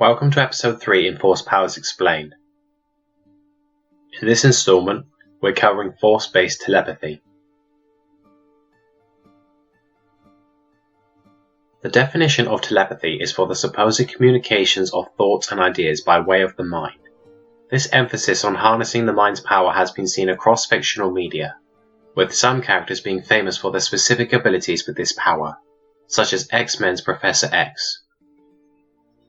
Welcome to episode 3 in Force Powers Explained. In this installment, we're covering force-based telepathy. The definition of telepathy is for the supposed communications of thoughts and ideas by way of the mind. This emphasis on harnessing the mind's power has been seen across fictional media, with some characters being famous for their specific abilities with this power, such as X-Men's Professor X.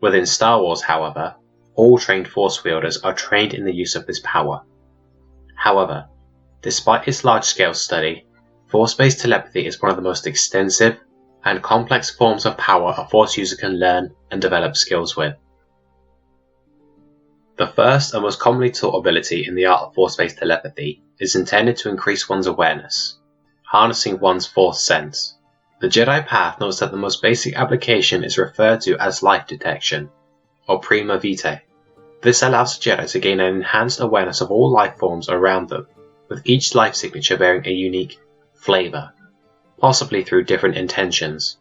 Within Star Wars, however, all trained force wielders are trained in the use of this power. However, despite its large-scale study, force-based telepathy is one of the most extensive and complex forms of power a force user can learn and develop skills with. The first and most commonly taught ability in the art of force-based telepathy is intended to increase one's awareness, harnessing one's force sense. The Jedi path notes that the most basic application is referred to as life detection, or prima vitae. This allows the Jedi to gain an enhanced awareness of all life forms around them, with each life signature bearing a unique flavor, possibly through different intentions.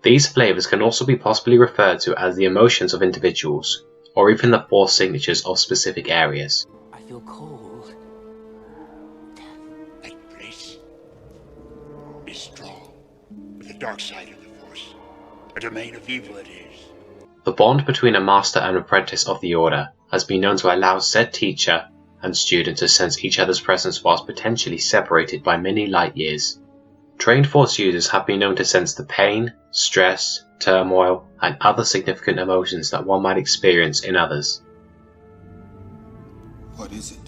These flavors can also be possibly referred to as the emotions of individuals, or even the force signatures of specific areas. I feel cold. That place is strong. With the dark side of the Force, a domain of evil it is. The bond between a master and apprentice of the Order has been known to allow said teacher and student to sense each other's presence whilst potentially separated by many light years. Trained Force users have been known to sense the pain, stress, turmoil, and other significant emotions that one might experience in others. What is it?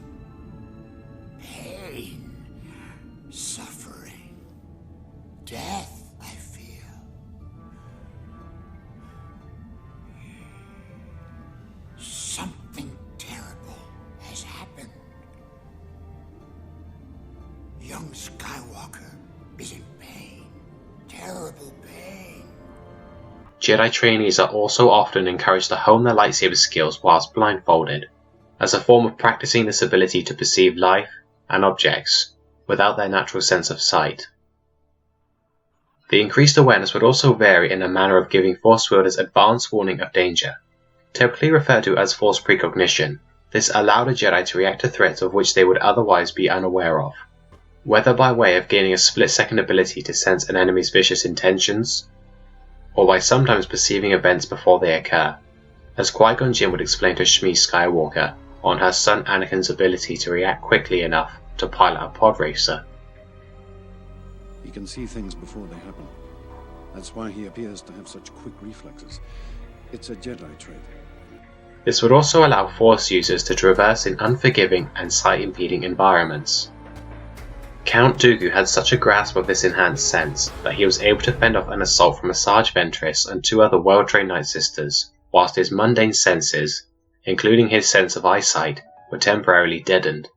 Pain, suffering, death, I feel. Something terrible has happened. Young Skywalker is in pain, terrible pain. Jedi trainees are also often encouraged to hone their lightsaber skills whilst blindfolded, as a form of practicing this ability to perceive life and objects without their natural sense of sight. The increased awareness would also vary in a manner of giving force wielders advance warning of danger, typically referred to as force precognition. This allowed a Jedi to react to threats of which they would otherwise be unaware of, whether by way of gaining a split-second ability to sense an enemy's vicious intentions, or by sometimes perceiving events before they occur, as Qui-Gon Jinn would explain to Shmi Skywalker on her son Anakin's ability to react quickly enough to pilot a pod racer. He can see things before they happen. That's why he appears to have such quick reflexes. It's a Jedi trait. This would also allow Force users to traverse in unforgiving and sight-impeding environments. Count Dooku had such a grasp of this enhanced sense that he was able to fend off an assault from Asajj Ventress and 2 other well-trained Night Sisters, whilst his mundane senses, including his sense of eyesight, were temporarily deadened.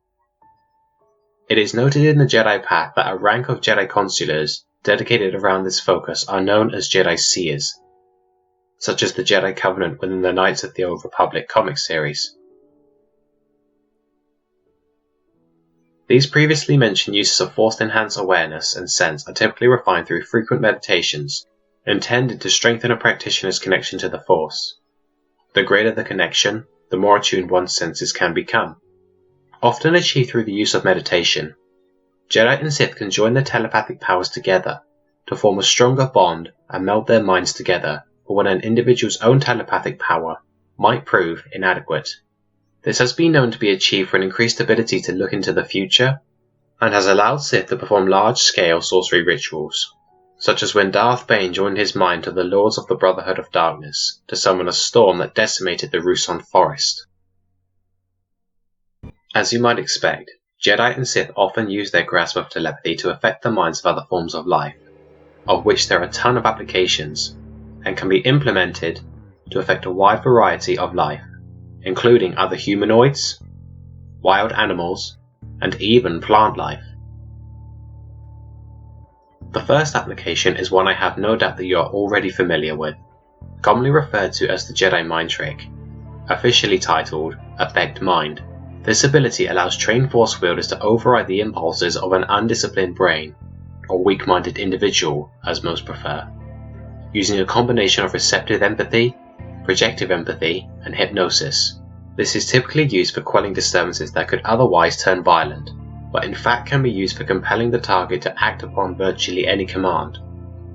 It is noted in the Jedi path that a rank of Jedi consulars dedicated around this focus are known as Jedi Seers, such as the Jedi Covenant within the Knights of the Old Republic comic series. These previously mentioned uses of force-enhanced awareness and sense are typically refined through frequent meditations, intended to strengthen a practitioner's connection to the Force. The greater the connection, the more attuned one's senses can become. Often achieved through the use of meditation, Jedi and Sith can join their telepathic powers together to form a stronger bond and meld their minds together for when an individual's own telepathic power might prove inadequate. This has been known to be achieved for an increased ability to look into the future, and has allowed Sith to perform large-scale sorcery rituals, such as when Darth Bane joined his mind to the Lords of the Brotherhood of Darkness to summon a storm that decimated the Ruusan forest. As you might expect, Jedi and Sith often use their grasp of telepathy to affect the minds of other forms of life, of which there are a ton of applications, and can be implemented to affect a wide variety of life, including other humanoids, wild animals, and even plant life. The first application is one I have no doubt that you are already familiar with, commonly referred to as the Jedi mind trick, officially titled Affect Mind. This ability allows trained force wielders to override the impulses of an undisciplined brain, or weak-minded individual, as most prefer, using a combination of receptive empathy, projective empathy, and hypnosis. This is typically used for quelling disturbances that could otherwise turn violent, but in fact can be used for compelling the target to act upon virtually any command.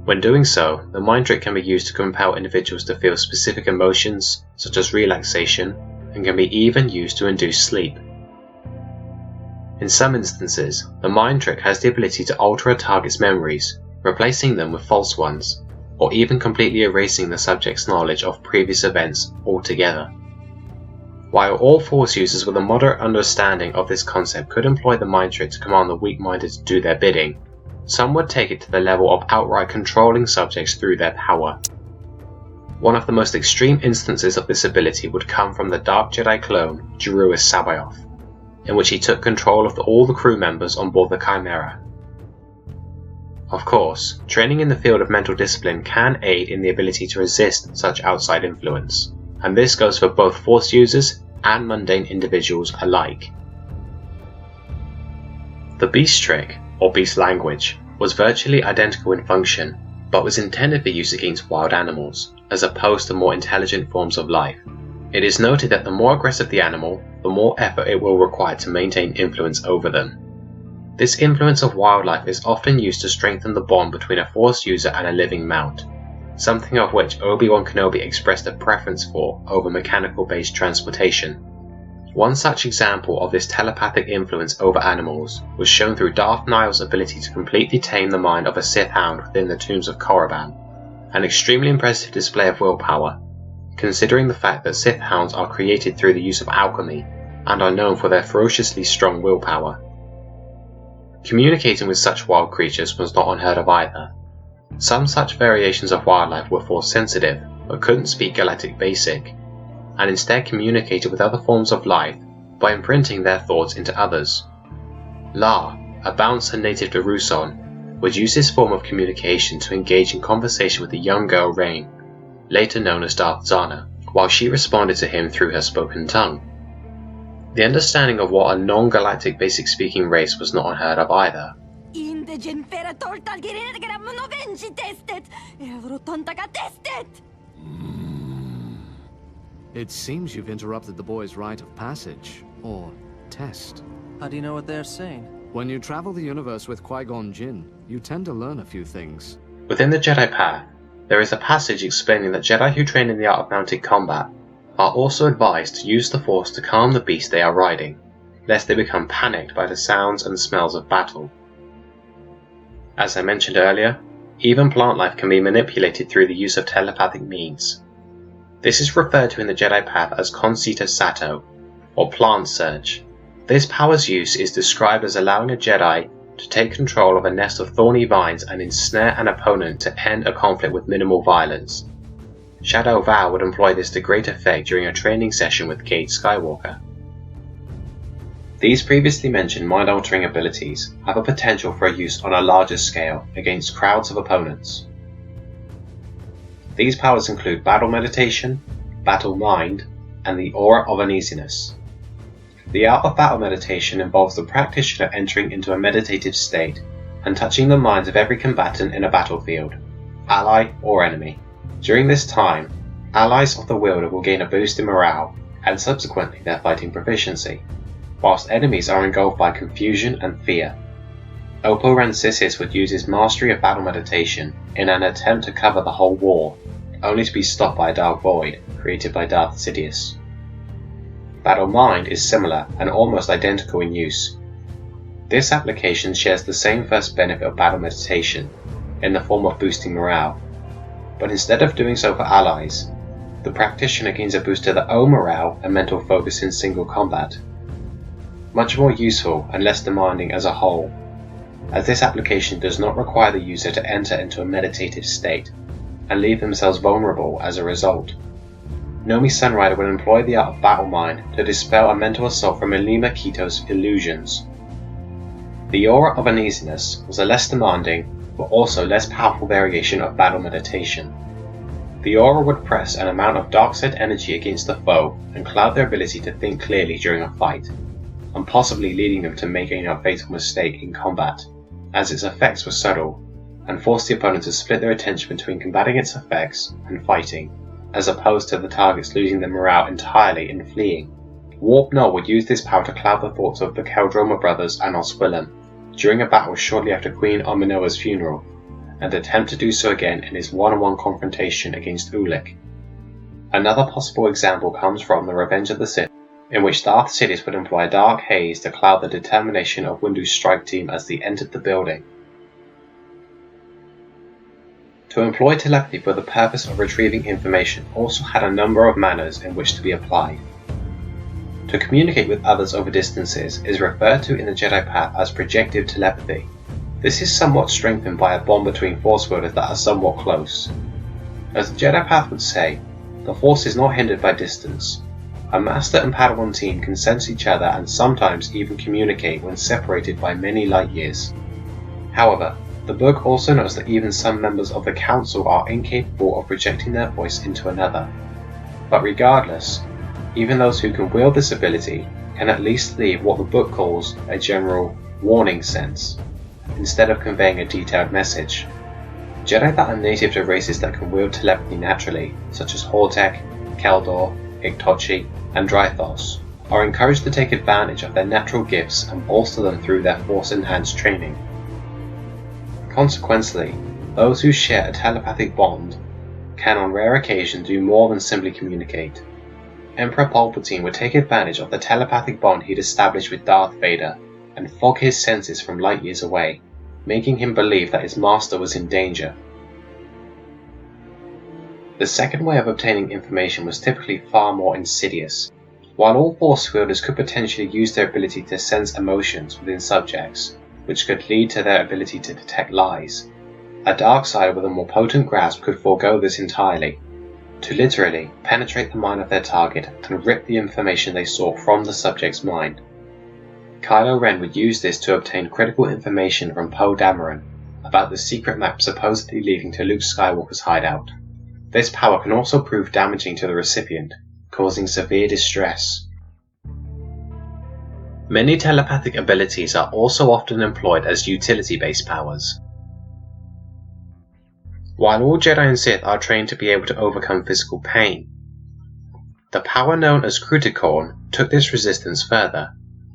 When doing so, the mind trick can be used to compel individuals to feel specific emotions, such as relaxation, and can be even used to induce sleep. In some instances, the mind trick has the ability to alter a target's memories, replacing them with false ones, or even completely erasing the subject's knowledge of previous events altogether. While all Force users with a moderate understanding of this concept could employ the mind trick to command the weak-minded to do their bidding, some would take it to the level of outright controlling subjects through their power. One of the most extreme instances of this ability would come from the Dark Jedi clone, Juruis Sabayoth, in which he took control of all the crew members on board the Chimera. Of course, training in the field of mental discipline can aid in the ability to resist such outside influence, and this goes for both Force users and mundane individuals alike. The Beast trick, or Beast language, was virtually identical in function, but was intended for use against wild animals, as opposed to more intelligent forms of life. It is noted that the more aggressive the animal, the more effort it will require to maintain influence over them. This influence of wildlife is often used to strengthen the bond between a Force user and a living mount, something of which Obi-Wan Kenobi expressed a preference for over mechanical-based transportation. One such example of this telepathic influence over animals was shown through Darth Nihil's ability to completely tame the mind of a Sith hound within the tombs of Korriban, an extremely impressive display of willpower, considering the fact that Sith hounds are created through the use of alchemy and are known for their ferociously strong willpower. Communicating with such wild creatures was not unheard of either. Some such variations of wildlife were Force sensitive, but couldn't speak Galactic Basic, and instead communicated with other forms of life by imprinting their thoughts into others. La, a bouncer native to Ruusan, would use this form of communication to engage in conversation with the young girl Rain, later known as Darth Zana, while she responded to him through her spoken tongue. The understanding of what a non-galactic basic speaking race was not unheard of either. It seems you've interrupted the boy's rite of passage, or test. How do you know what they're saying? When you travel the universe with Qui-Gon Jinn, you tend to learn a few things. Within the Jedi Path, there is a passage explaining that Jedi who train in the art of mounted combat are also advised to use the Force to calm the beast they are riding, lest they become panicked by the sounds and smells of battle. As I mentioned earlier, even plant life can be manipulated through the use of telepathic means. This is referred to in the Jedi Path as Concita Sato, or Plant Surge. This power's use is described as allowing a Jedi to take control of a nest of thorny vines and ensnare an opponent to end a conflict with minimal violence. Shadow Val would employ this to great effect during a training session with Cade Skywalker. These previously mentioned mind-altering abilities have a potential for use on a larger scale against crowds of opponents. These powers include Battle Meditation, Battle Mind, and the Aura of Uneasiness. The art of battle meditation involves the practitioner entering into a meditative state and touching the minds of every combatant in a battlefield, ally or enemy. During this time, allies of the wielder will gain a boost in morale and subsequently their fighting proficiency, whilst enemies are engulfed by confusion and fear. Oppo Rancisis would use his mastery of battle meditation in an attempt to cover the whole war, only to be stopped by a dark void created by Darth Sidious. Battle Mind is similar and almost identical in use. This application shares the same first benefit of battle meditation, in the form of boosting morale, but instead of doing so for allies, the practitioner gains a boost to their own morale and mental focus in single combat. Much more useful and less demanding as a whole, as this application does not require the user to enter into a meditative state and leave themselves vulnerable as a result. Nomi Sunrider would employ the art of Battle Mind to dispel a mental assault from Ilima Kito's illusions. The Aura of Uneasiness was a less demanding but also less powerful variation of battle meditation. The aura would press an amount of dark-side energy against the foe and cloud their ability to think clearly during a fight, and possibly leading them to making a fatal mistake in combat, as its effects were subtle, and forced the opponent to split their attention between combating its effects and fighting. as opposed to the targets losing their morale entirely and fleeing. Warp Null would use this power to cloud the thoughts of the Keldroma brothers and Oswillum during a battle shortly after Queen Ominoa's funeral, and attempt to do so again in his one-on-one confrontation against Ulic. Another possible example comes from the Revenge of the Sith, in which Darth Sidious would employ a dark haze to cloud the determination of Windu's strike team as they entered the building. To employ telepathy for the purpose of retrieving information also had a number of manners in which to be applied. To communicate with others over distances is referred to in the Jedi path as projective telepathy. This is somewhat strengthened by a bond between Force wielders that are somewhat close. As the Jedi path would say, the Force is not hindered by distance. A Master and Padawan team can sense each other and sometimes even communicate when separated by many light years. However, the book also notes that even some members of the Council are incapable of projecting their voice into another. But regardless, even those who can wield this ability can at least leave what the book calls a general warning sense, instead of conveying a detailed message. Jedi that are native to races that can wield telepathy naturally, such as Hortek, Keldor, Iktochi, and Drythos, are encouraged to take advantage of their natural gifts and bolster them through their Force-enhanced training. Consequently, those who share a telepathic bond can on rare occasions do more than simply communicate. Emperor Palpatine would take advantage of the telepathic bond he'd established with Darth Vader and fog his senses from light years away, making him believe that his master was in danger. The second way of obtaining information was typically far more insidious. While all Force wielders could potentially use their ability to sense emotions within subjects, which could lead to their ability to detect lies, a Darksider with a more potent grasp could forego this entirely, to literally penetrate the mind of their target and rip the information they sought from the subject's mind. Kylo Ren would use this to obtain critical information from Poe Dameron about the secret map supposedly leading to Luke Skywalker's hideout. This power can also prove damaging to the recipient, causing severe distress. Many telepathic abilities are also often employed as utility-based powers. While all Jedi and Sith are trained to be able to overcome physical pain, the power known as Cruticorn took this resistance further.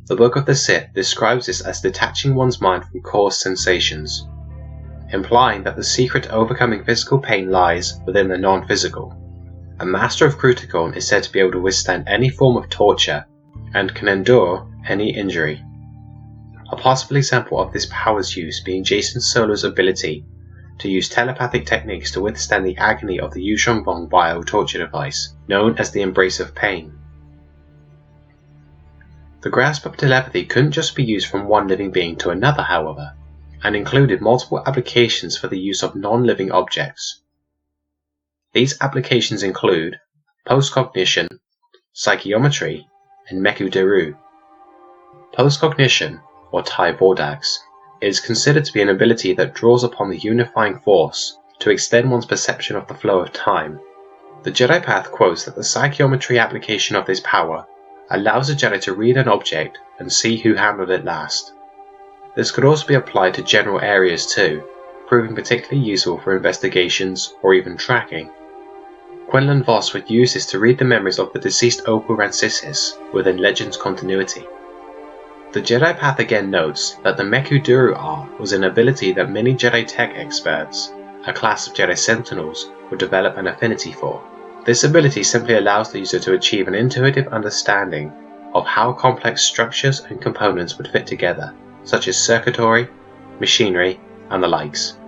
The Book of the Sith describes this as detaching one's mind from coarse sensations, implying that the secret to overcoming physical pain lies within the non-physical. A Master of Cruticorn is said to be able to withstand any form of torture and can endure any injury. A possible example of this power's use being Jacen Solo's ability to use telepathic techniques to withstand the agony of the Yuuzhan Vong bio-torture device, known as the Embrace of Pain. The grasp of telepathy couldn't just be used from one living being to another, however, and included multiple applications for the use of non-living objects. These applications include postcognition, psychometry, and Meku Deru. Postcognition, or Tai Vordax, is considered to be an ability that draws upon the unifying force to extend one's perception of the flow of time. The Jedi Path quotes that the psychometry application of this power allows a Jedi to read an object and see who handled it last. This could also be applied to general areas too, proving particularly useful for investigations or even tracking. Quinlan Vos would use this to read the memories of the deceased Opu Rancisis within Legends continuity. The Jedi Path again notes that the Meku Deru art was an ability that many Jedi tech experts, a class of Jedi Sentinels, would develop an affinity for. This ability simply allows the user to achieve an intuitive understanding of how complex structures and components would fit together, such as circuitry, machinery, and the likes.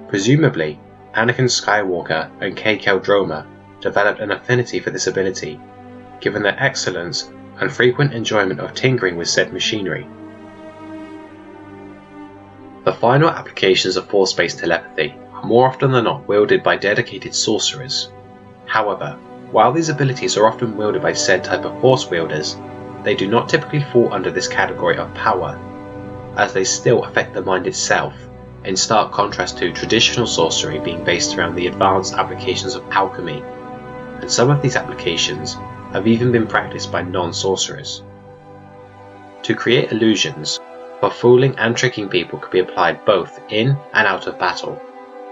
Presumably, Anakin Skywalker and Kay Keldroma developed an affinity for this ability, given their excellence and frequent enjoyment of tinkering with said machinery. The final applications of Force-based telepathy are more often than not wielded by dedicated sorcerers. However, while these abilities are often wielded by said type of Force wielders, they do not typically fall under this category of power, as they still affect the mind itself, in stark contrast to traditional sorcery being based around the advanced applications of alchemy, and some of these applications have even been practiced by non-sorcerers. To create illusions, for fooling and tricking people can be applied both in and out of battle.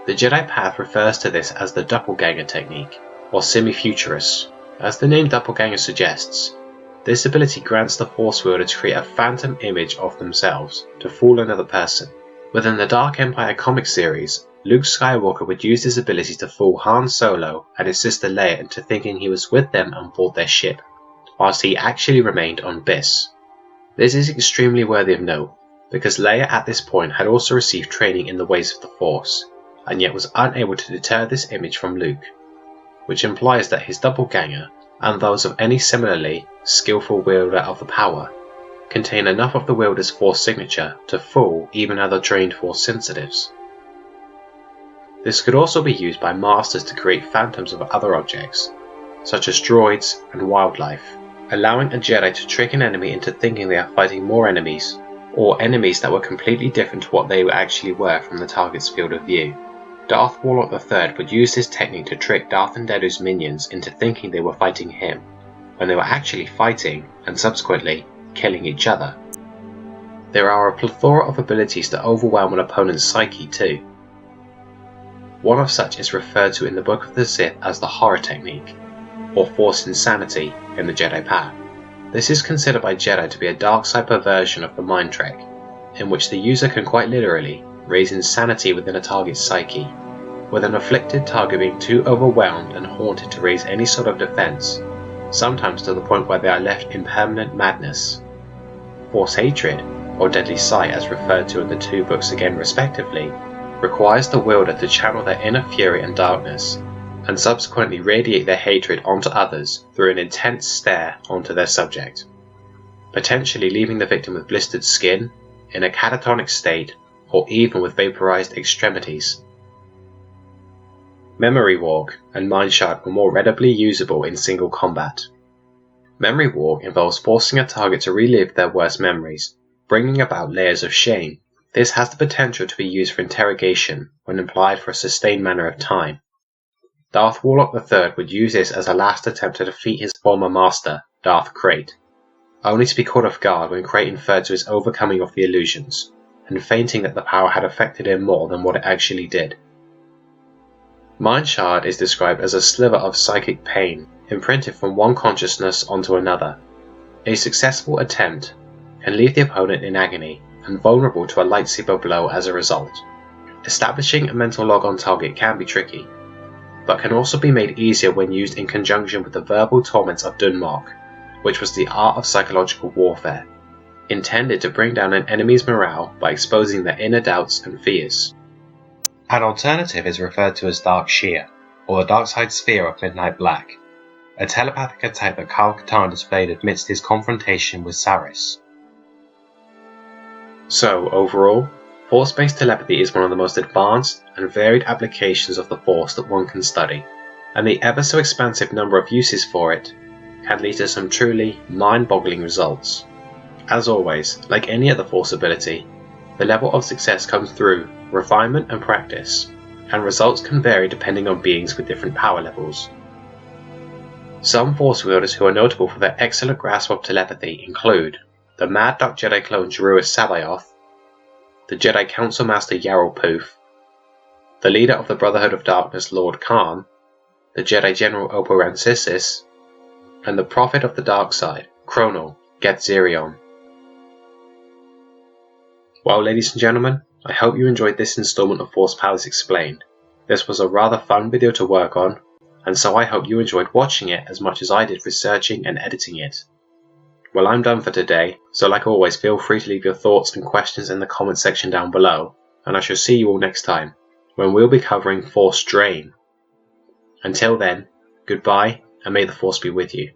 The Jedi Path refers to this as the doppelganger technique. or semi-futurist. As the name doppelganger suggests, this ability grants the Force wielder to create a phantom image of themselves to fool another person. Within the Dark Empire comic series, Luke Skywalker would use this ability to fool Han Solo and his sister Leia into thinking he was with them on board their ship, whilst he actually remained on Biss. This is extremely worthy of note, because Leia at this point had also received training in the ways of the Force, and yet was unable to deter this image from Luke, which implies that his doppelganger, and those of any similarly skillful wielder of the power, contain enough of the wielder's Force signature to fool even other trained Force sensitives. This could also be used by masters to create phantoms of other objects, such as droids and wildlife, allowing a Jedi to trick an enemy into thinking they are fighting more enemies, or enemies that were completely different to what they actually were from the target's field of view. Darth Warlock III would use this technique to trick Darth and Nehru's minions into thinking they were fighting him, when they were actually fighting, and subsequently, killing each other. There are a plethora of abilities to overwhelm an opponent's psyche too. One of such is referred to in the Book of the Sith as the Horror Technique, or Force Insanity in the Jedi path. This is considered by Jedi to be a dark side perversion of the mind trick, in which the user can quite literally raise insanity within a target's psyche, with an afflicted target being too overwhelmed and haunted to raise any sort of defense, sometimes to the point where they are left in permanent madness. Force Hatred, or Deadly Sight as referred to in the two books again respectively, requires the wielder to channel their inner fury and darkness, and subsequently radiate their hatred onto others through an intense stare onto their subject, potentially leaving the victim with blistered skin, in a catatonic state, or even with vaporized extremities. Memory Walk and Mind Shard were more readily usable in single combat. Memory Walk involves forcing a target to relive their worst memories, bringing about layers of shame. This has the potential to be used for interrogation when applied for a sustained manner of time. Darth Warlock III would use this as a last attempt to defeat his former master, Darth Krayt, only to be caught off guard when Krayt inferred to his overcoming of the illusions, and feinting that the power had affected him more than what it actually did. Mind Shard is described as a sliver of psychic pain imprinted from one consciousness onto another. A successful attempt can leave the opponent in agony and vulnerable to a lightsaber blow as a result. Establishing a mental log on target can be tricky, but can also be made easier when used in conjunction with the verbal torments of Dunmark, which was the art of psychological warfare, intended to bring down an enemy's morale by exposing their inner doubts and fears. An alternative is referred to as Dark Shear, or the Dark Side Sphere of Midnight Black, a telepathic attack that Kyle Katarn displayed amidst his confrontation with Saris. So, overall, Force-based telepathy is one of the most advanced and varied applications of the Force that one can study, and the ever so expansive number of uses for it can lead to some truly mind-boggling results. As always, like any other Force ability, the level of success comes through refinement and practice, and results can vary depending on beings with different power levels. Some Force wielders who are notable for their excellent grasp of telepathy include the Mad Dark Jedi clone Jeruis Sabayoth, the Jedi Council Master Yarl Poof, the leader of the Brotherhood of Darkness Lord Khan, the Jedi General Opo Rancisis, and the Prophet of the Dark Side, Chronal Gethzerion. Well, ladies and gentlemen, I hope you enjoyed this installment of Force Powers Explained. This was a rather fun video to work on, and so I hope you enjoyed watching it as much as I did researching and editing it. Well, I'm done for today, so like always, feel free to leave your thoughts and questions in the comment section down below, and I shall see you all next time, when we'll be covering Force Drain. Until then, goodbye, and may the Force be with you.